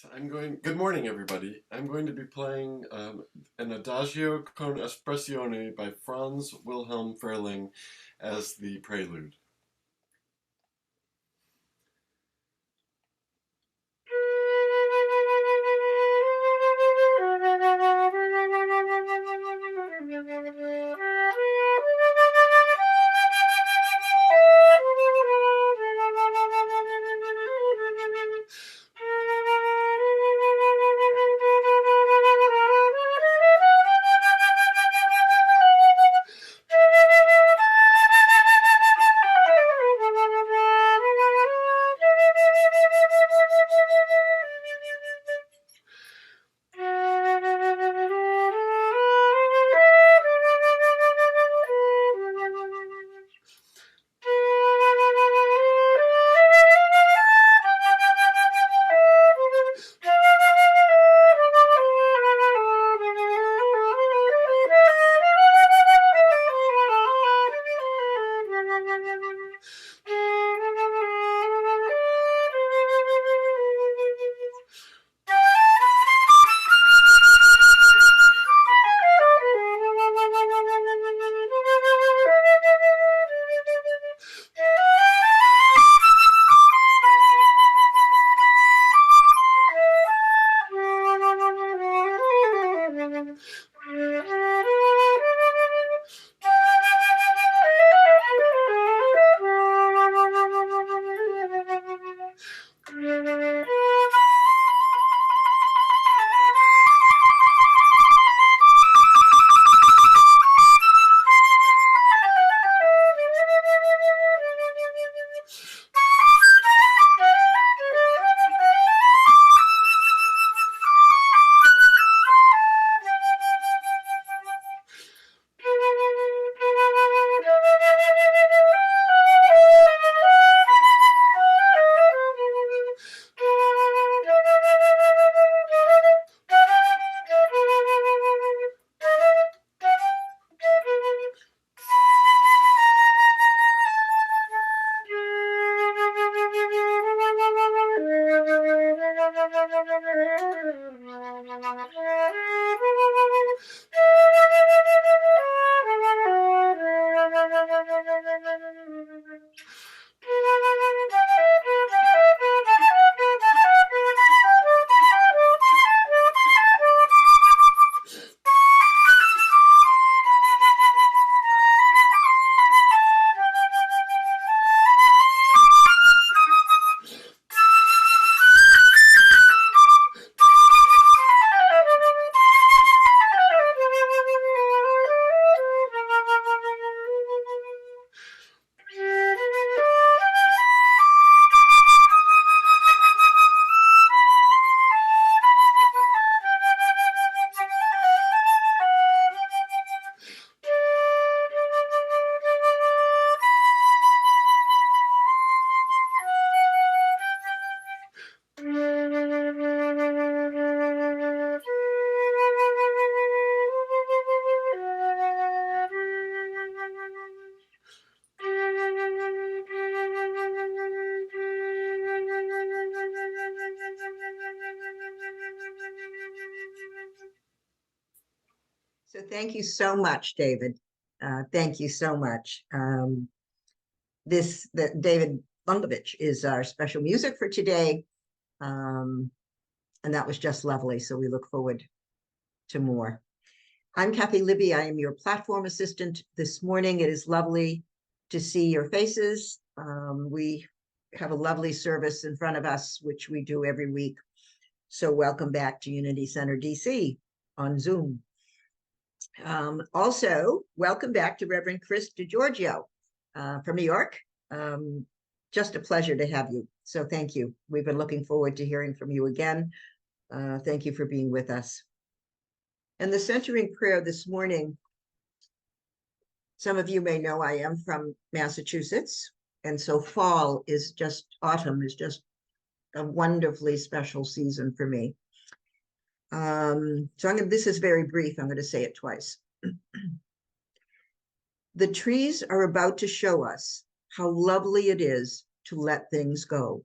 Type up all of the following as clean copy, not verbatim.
Good morning, everybody. I'm going to be playing an Adagio con Espressione by Franz Wilhelm Ferling as the prelude. So thank you so much, David. Thank you so much. David Lonkevich is our special music for today. And that was just lovely. So we look forward to more. I'm Kathie Libby. I am your platform assistant this morning. It is lovely to see your faces. We have a lovely service in front of us, which we do every week. So welcome back to Unity Center, DC on Zoom. Also, welcome back to Reverend Chris DiGiorgio from New York. Just a pleasure to have you. So thank you. We've been looking forward to hearing from you again. Thank you for being with us. And the centering prayer this morning, some of you may know I am from Massachusetts. And so autumn is just a wonderfully special season for me. This is very brief. I'm going to say it twice. The trees are about to show us how lovely it is to let things go.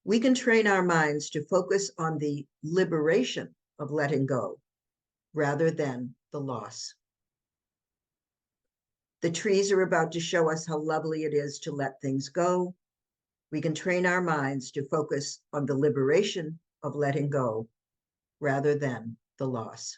We can train our minds to focus on the liberation of letting go rather than the loss. The trees are about to show us how lovely it is to let things go. We can train our minds to focus on the liberation of letting go rather than the loss.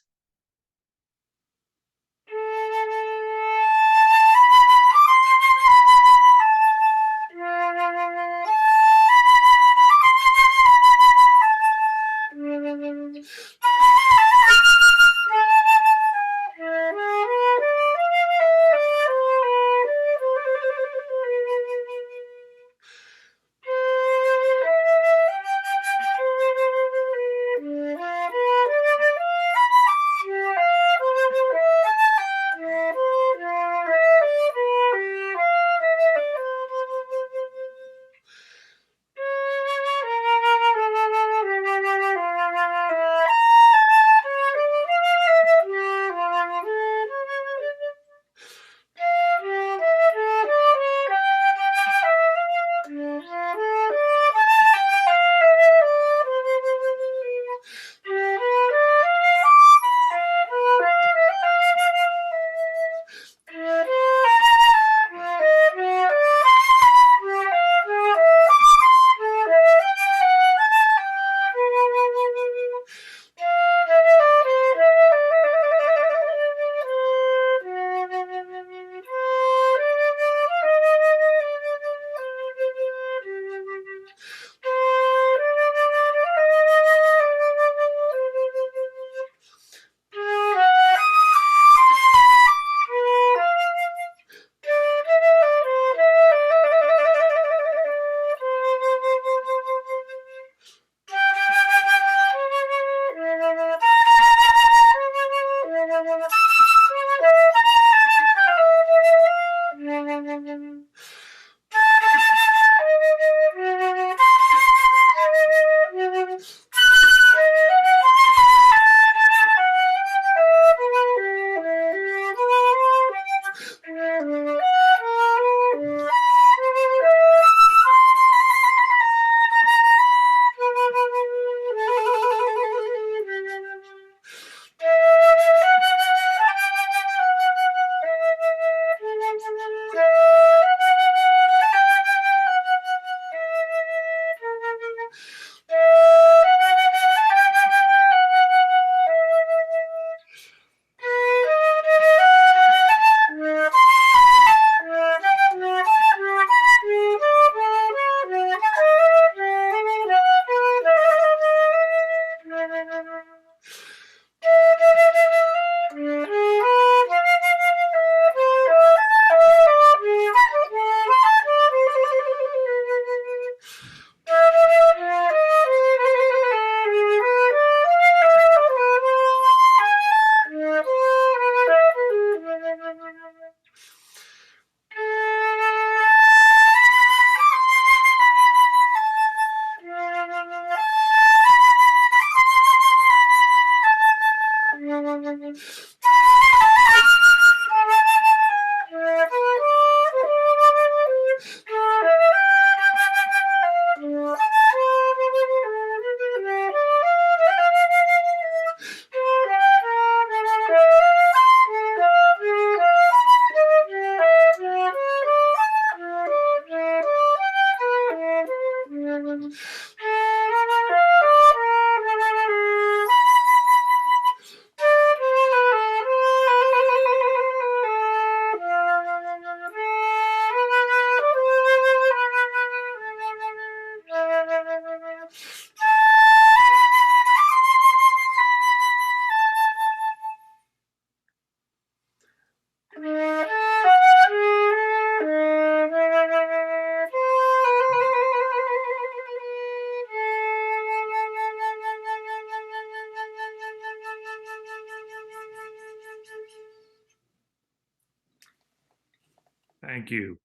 Thank you.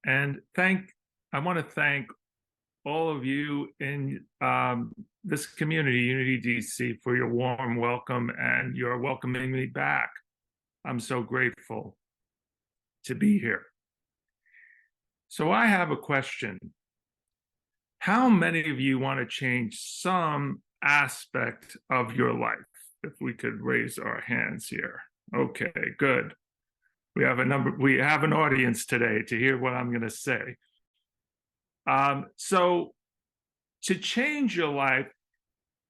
And I want to thank all of you in this community, Unity DC, for your warm welcome and your welcoming me back. I'm so grateful to be here. So I have a question. How many of you want to change some aspect of your life? If we could raise our hands here. Okay, good. We have an audience today to hear what I'm going to say. So to change your life,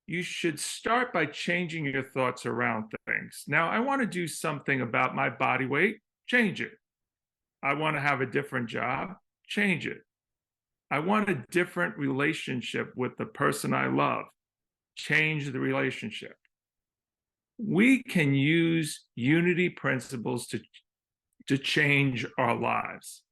you should start by changing your thoughts around things. Now, I want to do something about my body weight, change it. I want to have a different job, change it. I want a different relationship with the person I love, change the relationship. We can use unity principles to change our lives.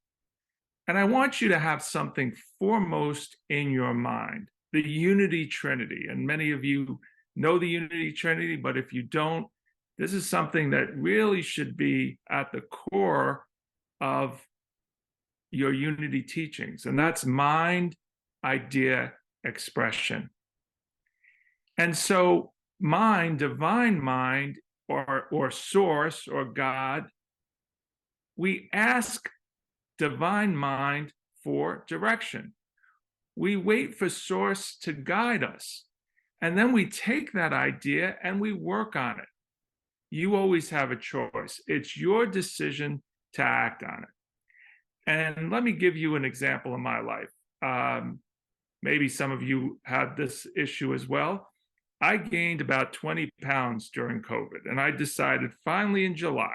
And I want you to have something foremost in your mind, the unity trinity. And many of you know the unity trinity, but if you don't, this is something that really should be at the core of your unity teachings. And that's mind, idea, expression. And so mind, divine mind, or source, or God, we ask divine mind for direction. We wait for source to guide us. And then we take that idea and we work on it. You always have a choice. It's your decision to act on it. And let me give you an example in my life. Maybe some of you had this issue as well. I gained about 20 pounds during COVID, and I decided finally in July,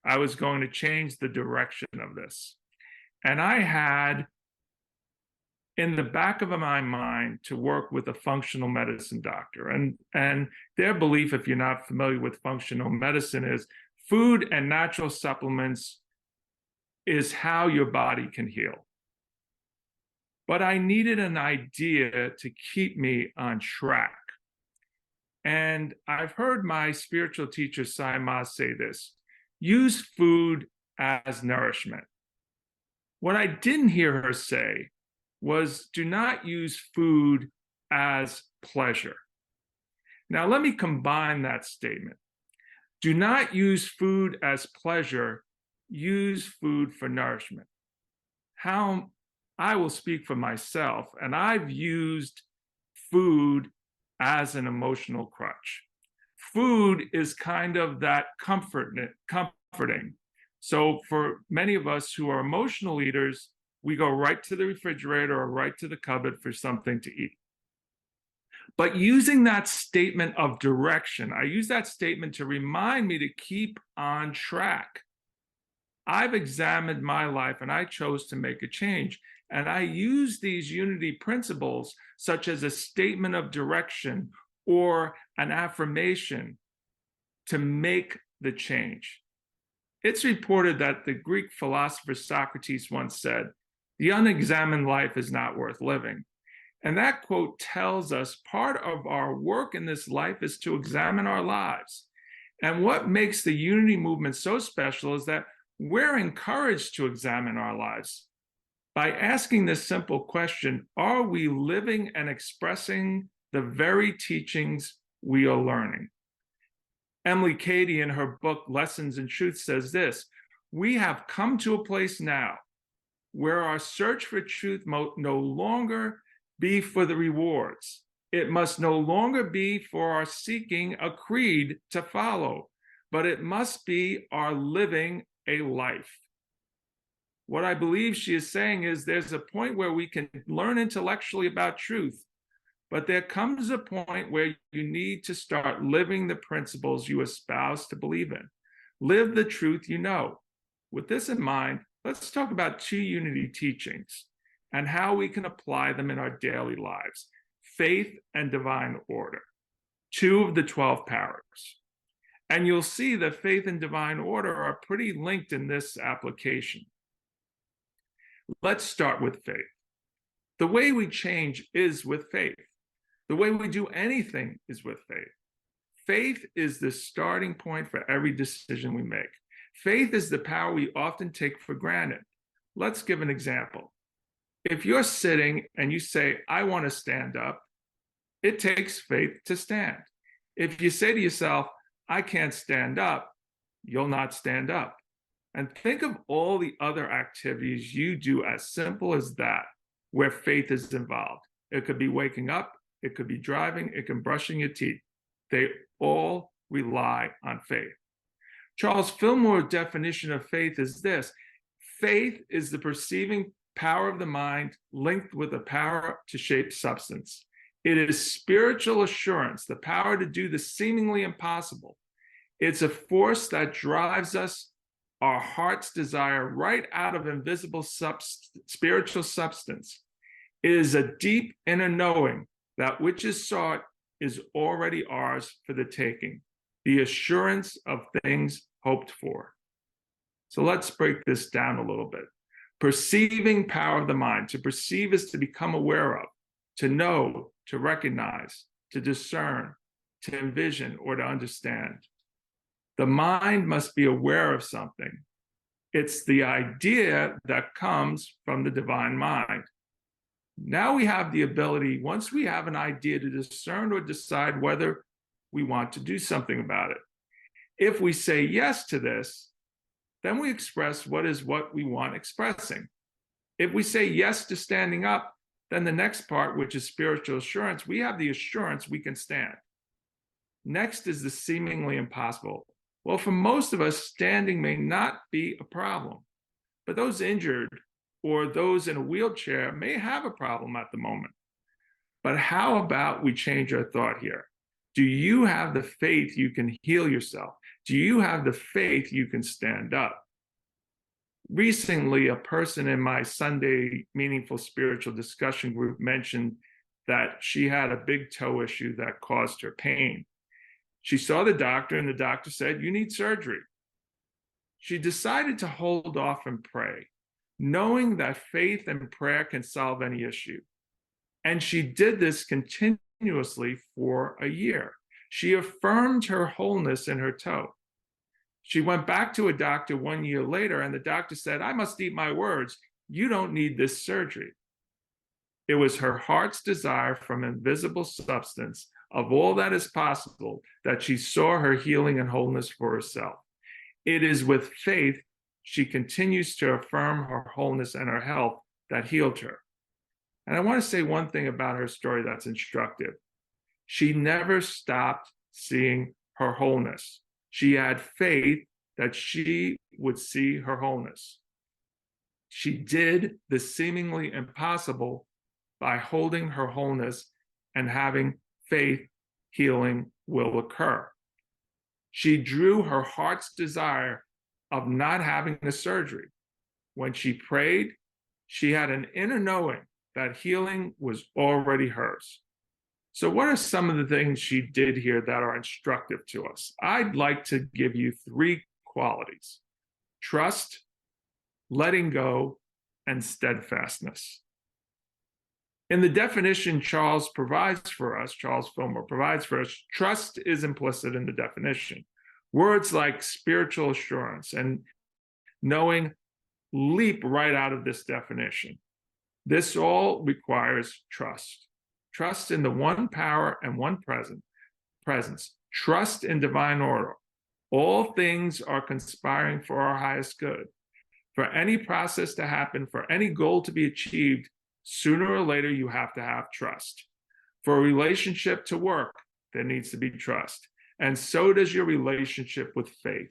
I was going to change the direction of this. And I had in the back of my mind to work with a functional medicine doctor. And their belief, if you're not familiar with functional medicine, is food and natural supplements is how your body can heal. But I needed an idea to keep me on track. And I've heard my spiritual teacher, C.P.E, say this: use food as nourishment. What I didn't hear her say was, do not use food as pleasure. Now, let me combine that statement. Do not use food as pleasure, use food for nourishment. How I will speak for myself, and I've used food as an emotional crutch. Food is kind of that comforting. So for many of us who are emotional eaters, we go right to the refrigerator or right to the cupboard for something to eat. But using that statement of direction, I use that statement to remind me to keep on track. I've examined my life and I chose to make a change. And I use these unity principles, such as a statement of direction or an affirmation, to make the change. It's reported that the Greek philosopher Socrates once said, "The unexamined life is not worth living." And that quote tells us part of our work in this life is to examine our lives. And what makes the unity movement so special is that we're encouraged to examine our lives by asking this simple question: are we living and expressing the very teachings we are learning? Emily Kathie, in her book, Lessons in Truth, says this: we have come to a place now where our search for truth must no longer be for the rewards. It must no longer be for our seeking a creed to follow, but it must be our living a life. What I believe she is saying is there's a point where we can learn intellectually about truth, but there comes a point where you need to start living the principles you espouse to believe in. Live the truth you know. With this in mind, let's talk about two unity teachings and how we can apply them in our daily lives: faith and divine order, two of the 12 powers. And you'll see that faith and divine order are pretty linked in this application. Let's start with faith. The way we change is with faith. The way we do anything is with faith. Faith is the starting point for every decision we make. Faith is the power we often take for granted. Let's give an example. If you're sitting and you say, "I want to stand up," it takes faith to stand. If you say to yourself, "I can't stand up," you'll not stand up. And think of all the other activities you do as simple as that. where faith is involved. It could be waking up, it could be driving, it can be brushing your teeth. They all rely on faith. Charles Fillmore's definition of faith is this: faith is the perceiving power of the mind linked with the power to shape substance. It is spiritual assurance, the power to do the seemingly impossible. It's a force that drives us, our heart's desire, right out of invisible spiritual substance. It is a deep inner knowing that which is sought is already ours for the taking, the assurance of things hoped for. So let's break this down a little bit. Perceiving power of the mind. To perceive is to become aware of, to know, to recognize, to discern, to envision, or to understand. The mind must be aware of something. It's the idea that comes from the divine mind. Now we have the ability, once we have an idea, to discern or decide whether we want to do something about it. If we say yes to this, then we express what we want expressing. If we say yes to standing up, then the next part, which is spiritual assurance, we have the assurance we can stand. Next is the seemingly impossible. Well, for most of us, standing may not be a problem, but those injured or those in a wheelchair may have a problem at the moment. But how about we change our thought here? Do you have the faith you can heal yourself? Do you have the faith you can stand up? Recently, a person in my Sunday Meaningful Spiritual Discussion group mentioned that she had a big toe issue that caused her pain. She saw the doctor, and the doctor said, "You need surgery." She decided to hold off and pray, knowing that faith and prayer can solve any issue. And she did this continuously for a year. She affirmed her wholeness in her toe. She went back to a doctor 1 year later, and the doctor said, "I must eat my words. You don't need this surgery." It was her heart's desire from invisible substance of all that is possible that she saw her healing and wholeness for herself. It is with faith she continues to affirm her wholeness and her health that healed her. And I want to say one thing about her story that's instructive. She never stopped seeing her wholeness. She had faith that she would see her wholeness. She did the seemingly impossible by holding her wholeness and having faith healing will occur. She drew her heart's desire of not having the surgery. When she prayed, she had an inner knowing that healing was already hers. So what are some of the things she did here that are instructive to us? I'd like to give you 3 qualities: trust, letting go, and steadfastness. In the definition Charles Fillmore provides for us, trust is implicit in the definition. Words like spiritual assurance and knowing leap right out of this definition. This all requires trust. Trust in the one power and one presence. Trust in divine order. All things are conspiring for our highest good. For any process to happen, for any goal to be achieved, sooner or later you have to have trust. For a relationship to work, there needs to be trust. And so does your relationship with faith.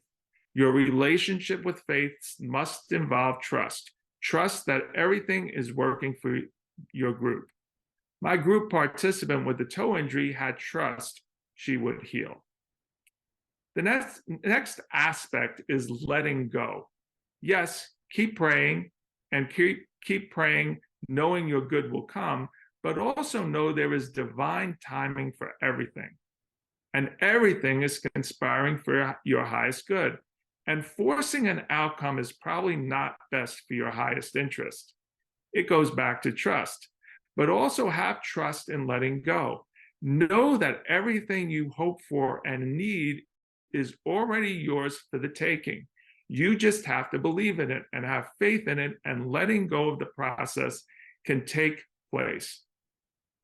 Your relationship with faith must involve trust. Trust that everything is working for your group. My group participant with the toe injury had trust she would heal. The next aspect is letting go. Yes, keep praying and keep praying, knowing your good will come, but also know there is divine timing for everything. And everything is conspiring for your highest good. And forcing an outcome is probably not best for your highest interest. It goes back to trust, but also have trust in letting go. Know that everything you hope for and need is already yours for the taking. You just have to believe in it and have faith in it, and letting go of the process can take place.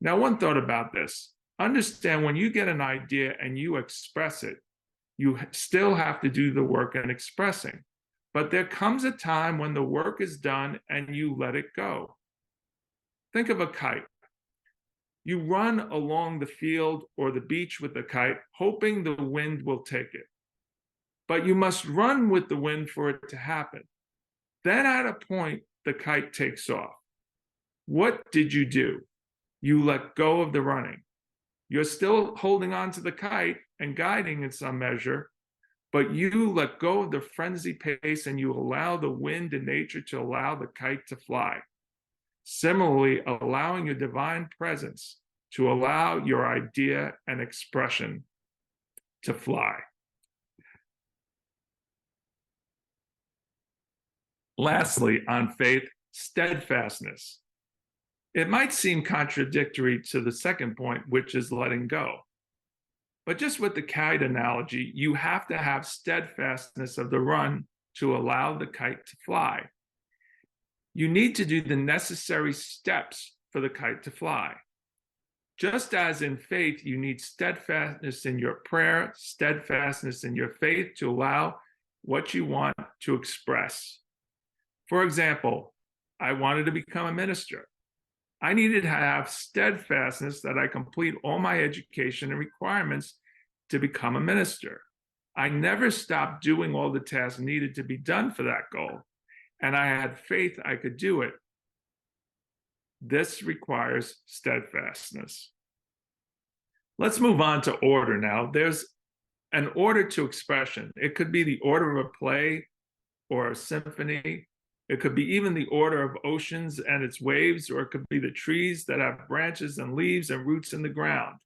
Now, one thought about this. Understand, when you get an idea and you express it, you still have to do the work in expressing. But there comes a time when the work is done and you let it go. Think of a kite. You run along the field or the beach with the kite, hoping the wind will take it. But you must run with the wind for it to happen. Then at a point, the kite takes off. What did you do? You let go of the running. You're still holding on to the kite and guiding in some measure, but you let go of the frenzied pace and you allow the wind and nature to allow the kite to fly. Similarly, allowing your divine presence to allow your idea and expression to fly. Lastly, on faith, steadfastness. It might seem contradictory to the second point, which is letting go. But just with the kite analogy, you have to have steadfastness of the run to allow the kite to fly. You need to do the necessary steps for the kite to fly. Just as in faith, you need steadfastness in your prayer, steadfastness in your faith to allow what you want to express. For example, I wanted to become a minister. I needed to have steadfastness that I complete all my education and requirements to become a minister. I never stopped doing all the tasks needed to be done for that goal, and I had faith I could do it. This requires steadfastness. Let's move on to order now. There's an order to expression. It could be the order of a play or a symphony. It could be even the order of oceans and its waves, or it could be the trees that have branches and leaves and roots in the ground.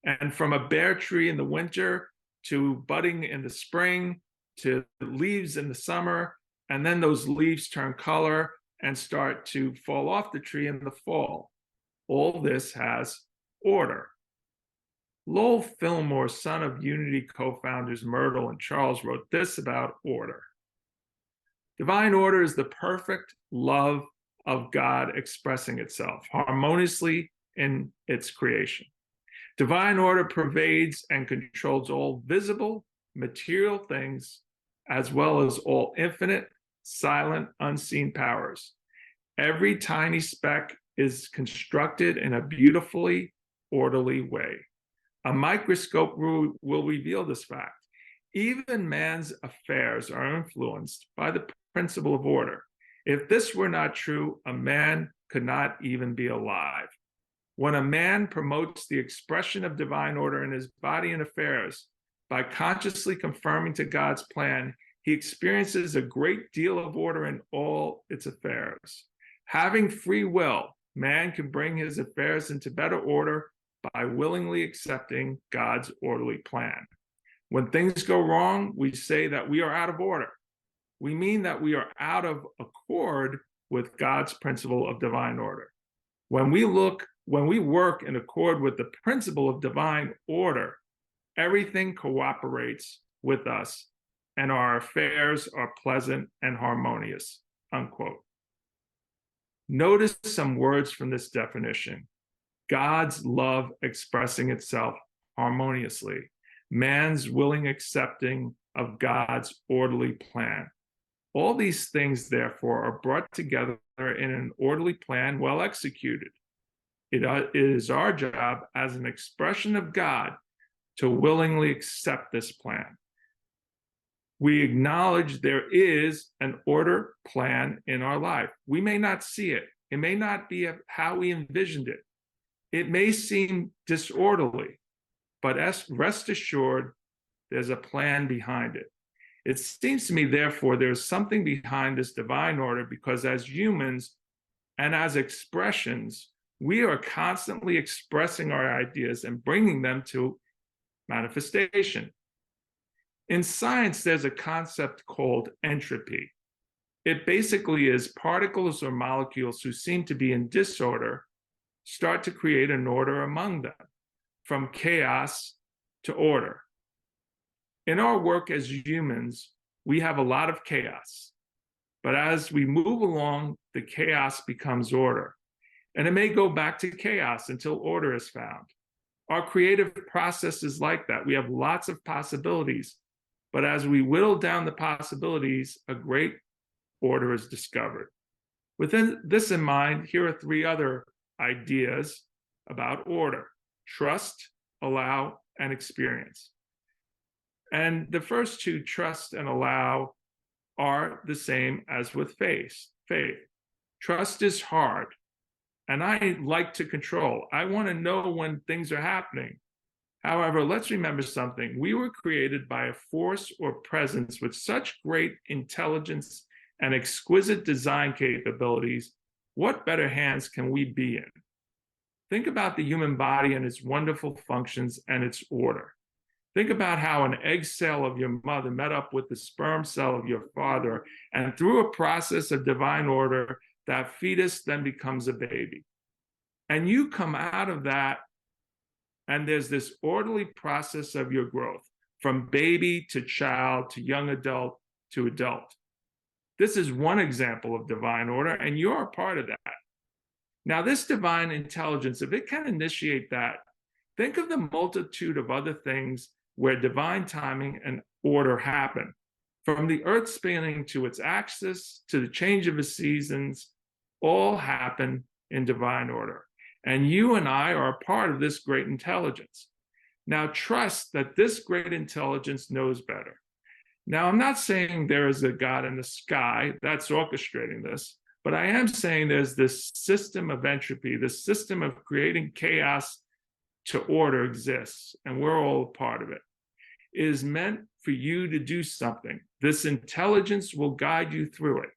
And from a bare tree in the winter to budding in the spring to leaves in the summer, and then those leaves turn color and start to fall off the tree in the fall. All this has order. Lowell Fillmore, son of Unity co-founders Myrtle and Charles, wrote this about order. Divine order is the perfect love of God expressing itself harmoniously in its creation. Divine order pervades and controls all visible, material things, as well as all infinite, silent, unseen powers. Every tiny speck is constructed in a beautifully orderly way. A microscope will reveal this fact. Even man's affairs are influenced by the principle of order. If this were not true, a man could not even be alive. When a man promotes the expression of divine order in his body and affairs by consciously confirming to God's plan, he experiences a great deal of order in all its affairs. Having free will, man can bring his affairs into better order by willingly accepting God's orderly plan. When things go wrong, we say that we are out of order. We mean that we are out of accord with God's principle of divine order. When we work in accord with the principle of divine order, everything cooperates with us and our affairs are pleasant and harmonious, unquote. Notice some words from this definition. God's love expressing itself harmoniously. Man's willing accepting of God's orderly plan. All these things, therefore, are brought together in an orderly plan well executed. It is our job as an expression of God to willingly accept this plan. We acknowledge there is an order plan in our life. We may not see it. It may not be how we envisioned it. It may seem disorderly, but rest assured, there's a plan behind it. It seems to me, therefore, there's something behind this divine order because as humans and as expressions, we are constantly expressing our ideas and bringing them to manifestation. In science, there's a concept called entropy. It basically is particles or molecules who seem to be in disorder start to create an order among them, from chaos to order. In our work as humans, we have a lot of chaos, but as we move along, the chaos becomes order, and it may go back to chaos until order is found. Our creative process is like that. We have lots of possibilities, but as we whittle down the possibilities, a great order is discovered. With this in mind, here are 3 other ideas about order: trust, allow, and experience. And the first two, trust and allow, are the same as with faith. Trust is hard, and I like to control. I want to know when things are happening. However, let's remember something. We were created by a force or presence with such great intelligence and exquisite design capabilities. What better hands can we be in? Think about the human body and its wonderful functions and its order. Think about how an egg cell of your mother met up with the sperm cell of your father, and through a process of divine order, that fetus then becomes a baby. And you come out of that, and there's this orderly process of your growth, from baby to child to young adult to adult. This is one example of divine order, and you're a part of that. Now, this divine intelligence, if it can initiate that, think of the multitude of other things where divine timing and order happen. From the earth spinning to its axis, to the change of the seasons, all happen in divine order. And you and I are a part of this great intelligence. Now, trust that this great intelligence knows better. Now, I'm not saying there is a God in the sky that's orchestrating this, but I am saying there's this system of entropy, this system of creating chaos to order exists, and we're all a part of it. It is meant for you to do something. This intelligence will guide you through it.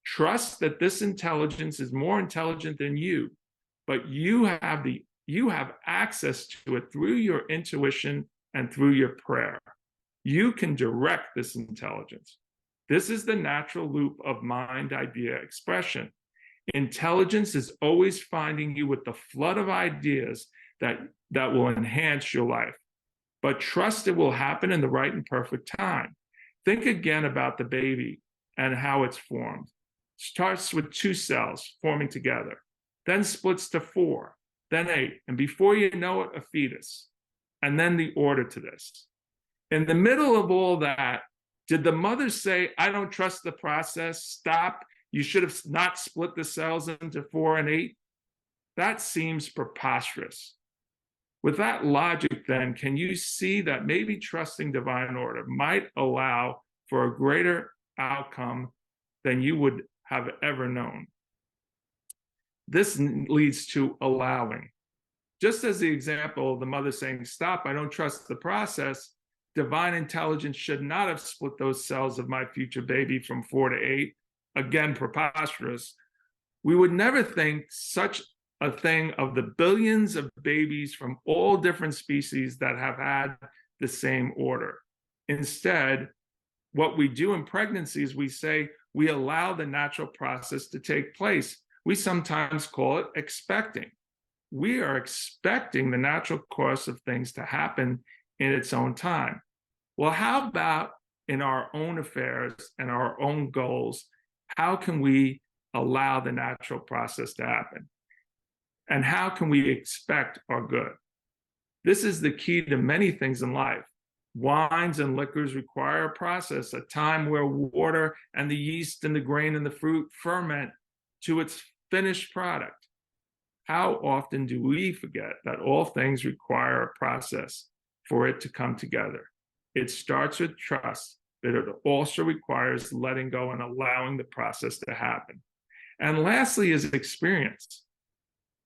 Trust that this intelligence is more intelligent than you, but you have access to it through your intuition and through your prayer. You can direct this intelligence. This is the natural loop of mind, idea, expression. Intelligence is always finding you with the flood of ideas that will enhance your life. But trust it will happen in the right and perfect time. Think again about the baby and how it's formed. Starts with 2 cells forming together, then splits to 4, then 8, and before you know it, a fetus. And then the order to this. In the middle of all that, did the mother say, I don't trust the process, stop, you should have not split the cells into 4 and 8? That seems preposterous. With that logic, then, can you see that maybe trusting divine order might allow for a greater outcome than you would have ever known? This leads to allowing. Just as the example of the mother saying, stop, I don't trust the process, divine intelligence should not have split those cells of my future baby from 4 to 8. Again, preposterous. We would never think such a thing of the billions of babies from all different species that have had the same order. Instead, what we do in pregnancy is we say we allow the natural process to take place. We sometimes call it expecting. We are expecting the natural course of things to happen in its own time. Well, how about in our own affairs and our own goals? How can we allow the natural process to happen? And how can we expect our good? This is the key to many things in life. Wines and liquors require a process, a time where water and the yeast and the grain and the fruit ferment to its finished product. How often do we forget that all things require a process for it to come together? It starts with trust, but it also requires letting go and allowing the process to happen. And lastly is experience.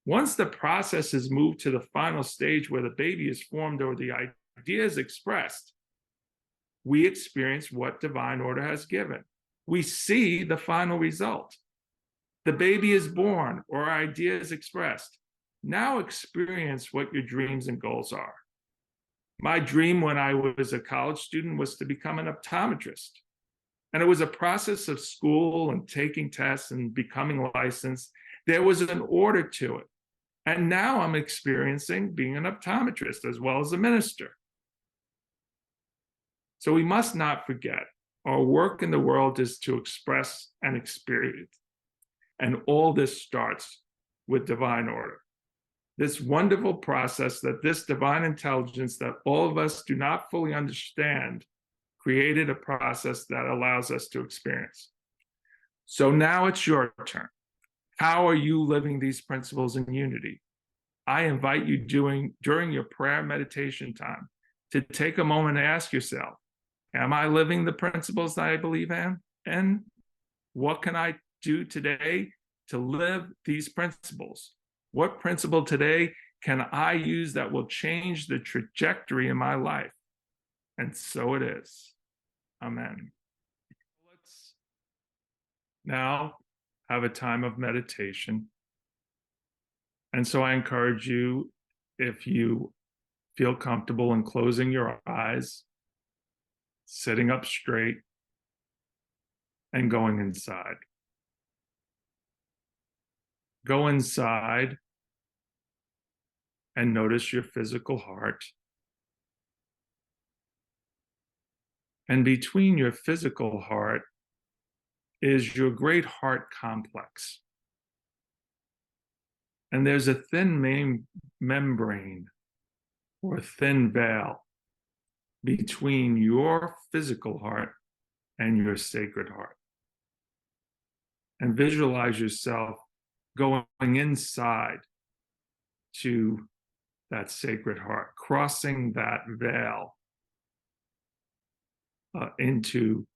Once the process is moved to the final stage where the baby is formed or the idea is expressed, we experience what divine order has given. We see the final result. The baby is born or our idea is expressed. Now experience what your dreams and goals are. My dream when I was a college student was to become an optometrist. And it was a process of school and taking tests and becoming licensed. There was an order to it. And now I'm experiencing being an optometrist as well as a minister. So we must not forget, our work in the world is to express and experience. And all this starts with divine order. This wonderful process that this divine intelligence that all of us do not fully understand created a process that allows us to experience. So now it's your turn. How are you living these principles in unity? I invite you during your prayer meditation time to take a moment and ask yourself, am I living the principles that I believe in? And what can I do today to live these principles? What principle today can I use that will change the trajectory in my life? And so it is. Amen. Let's now have a time of meditation. And so I encourage you, if you feel comfortable in closing your eyes, sitting up straight, and going inside. Go inside and notice your physical heart. And between your physical heart is your great heart complex. And there's a thin membrane or thin veil between your physical heart and your sacred heart. And visualize yourself going inside to that sacred heart, crossing that veil into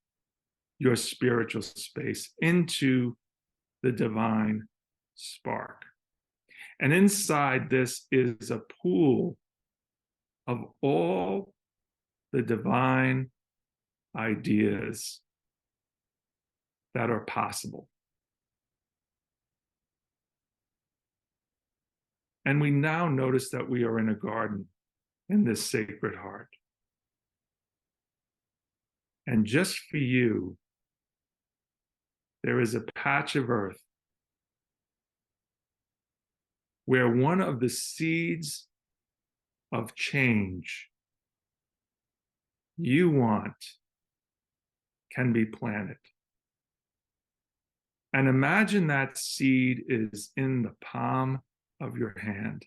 your spiritual space, into the divine spark. And inside this is a pool of all the divine ideas that are possible. And we now notice that we are in a garden in this sacred heart. And just for you, there is a patch of earth where one of the seeds of change you want can be planted. And imagine that seed is in the palm of your hand.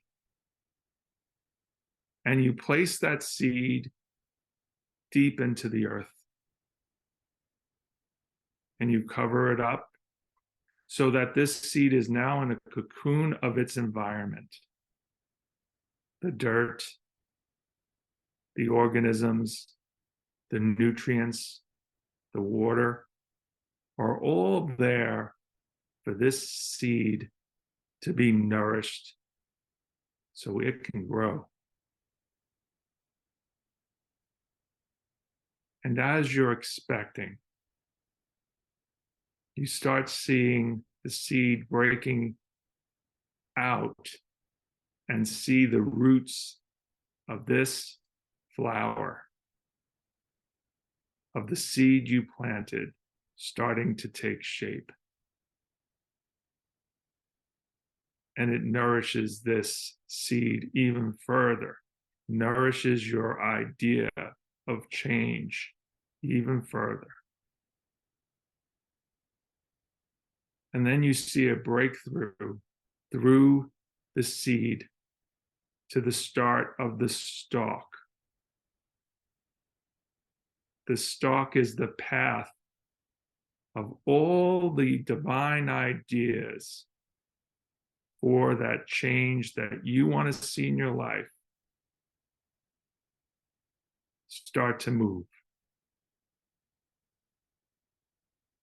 And you place that seed deep into the earth. And you cover it up so that this seed is now in a cocoon of its environment. The dirt, the organisms, the nutrients, the water are all there for this seed to be nourished so it can grow. And as you're expecting, you start seeing the seed breaking out and see the roots of this flower, of the seed you planted, starting to take shape. And it nourishes this seed even further, nourishes your idea of change even further. And then you see a breakthrough through the seed to the start of the stalk. The stalk is the path of all the divine ideas for that change that you want to see in your life start to move.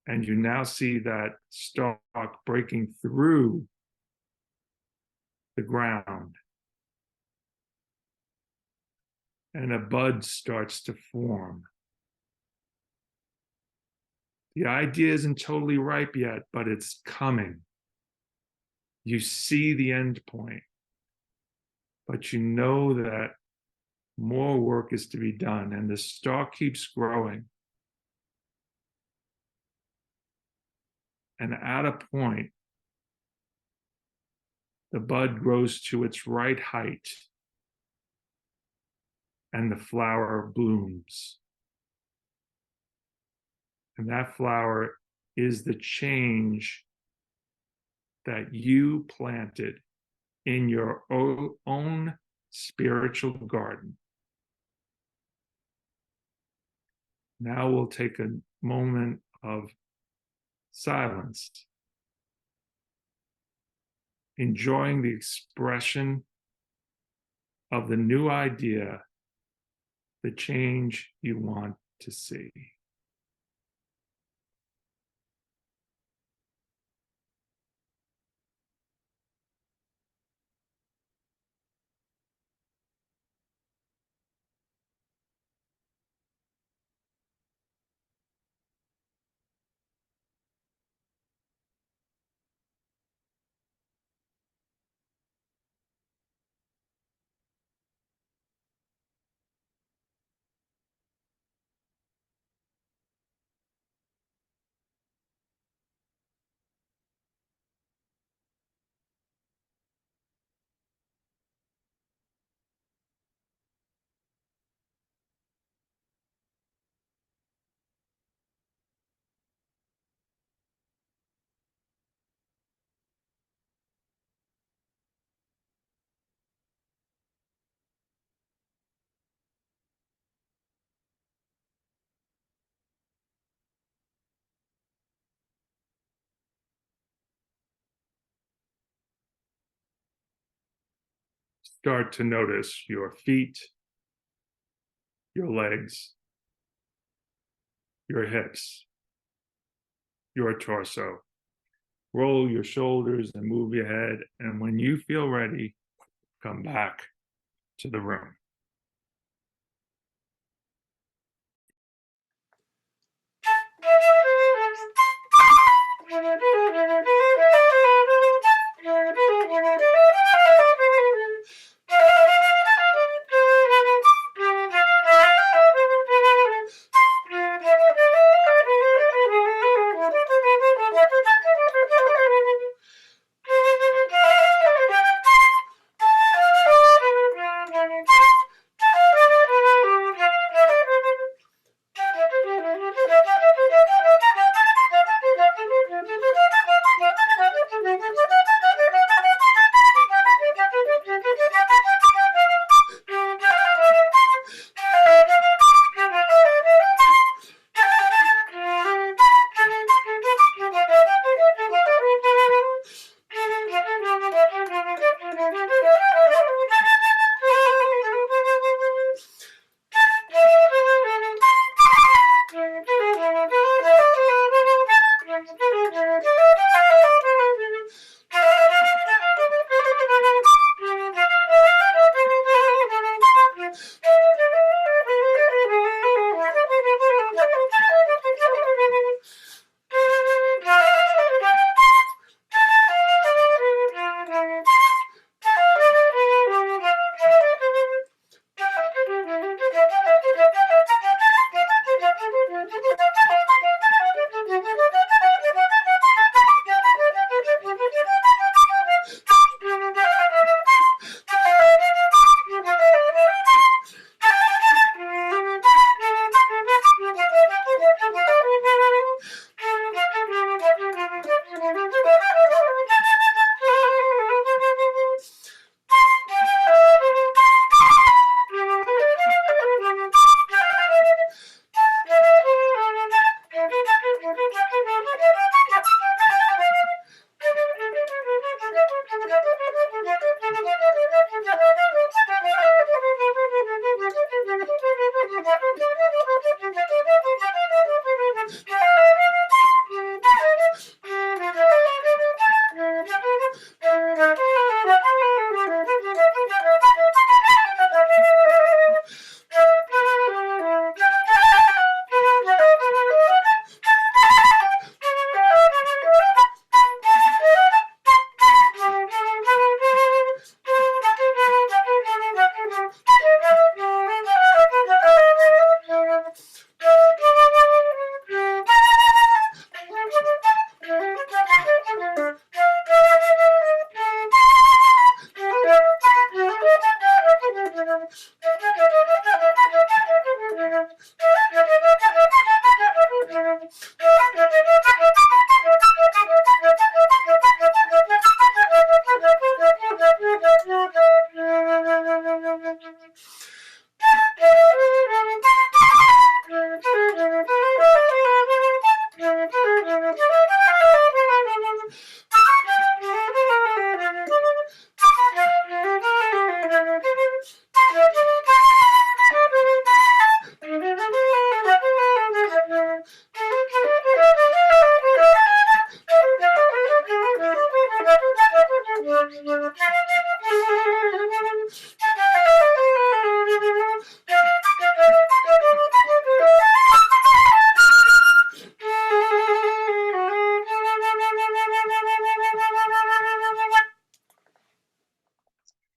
And you now see that stalk breaking through the ground. And a bud starts to form. The idea isn't totally ripe yet, but it's coming. You see the end point, but you know that more work is to be done, and the stalk keeps growing. And at a point, the bud grows to its right height, and the flower blooms. And that flower is the change that you planted in your own spiritual garden. Now we'll take a moment of silence enjoying the expression of the new idea, the change you want to see. Start to notice your feet, your legs, your hips, your torso. Roll your shoulders and move your head. And when you feel ready, come back to the room.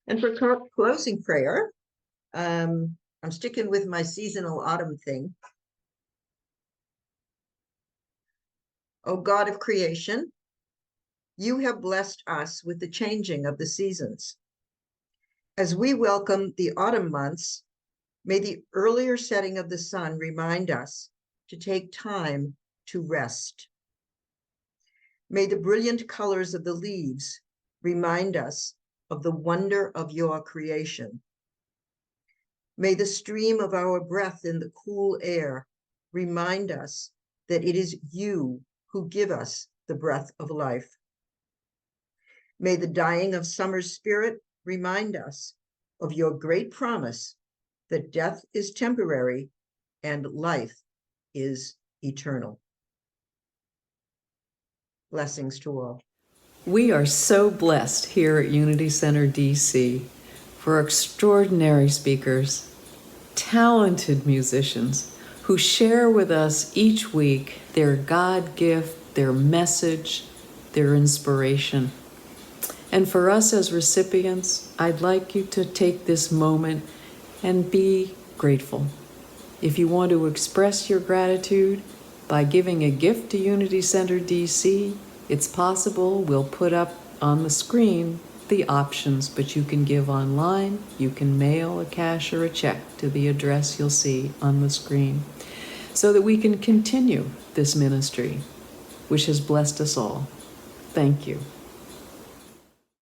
And for closing prayer, I'm sticking with my seasonal autumn thing. O God of creation, you have blessed us with the changing of the seasons. As we welcome the autumn months, may the earlier setting of the sun remind us to take time to rest. May the brilliant colors of the leaves remind us of the wonder of your creation. May the stream of our breath in the cool air remind us that it is you who give us the breath of life. May the dying of summer's spirit remind us of your great promise that death is temporary and life is eternal. Blessings to all. We are so blessed here at Unity Center DC for extraordinary speakers, talented musicians who share with us each week their God gift, their message, their inspiration. And for us as recipients, I'd like you to take this moment and be grateful. If you want to express your gratitude by giving a gift to Unity Center DC, it's possible. We'll put up on the screen the options, but you can give online, you can mail a cash or a check to the address you'll see on the screen, so that we can continue this ministry, which has blessed us all. Thank you.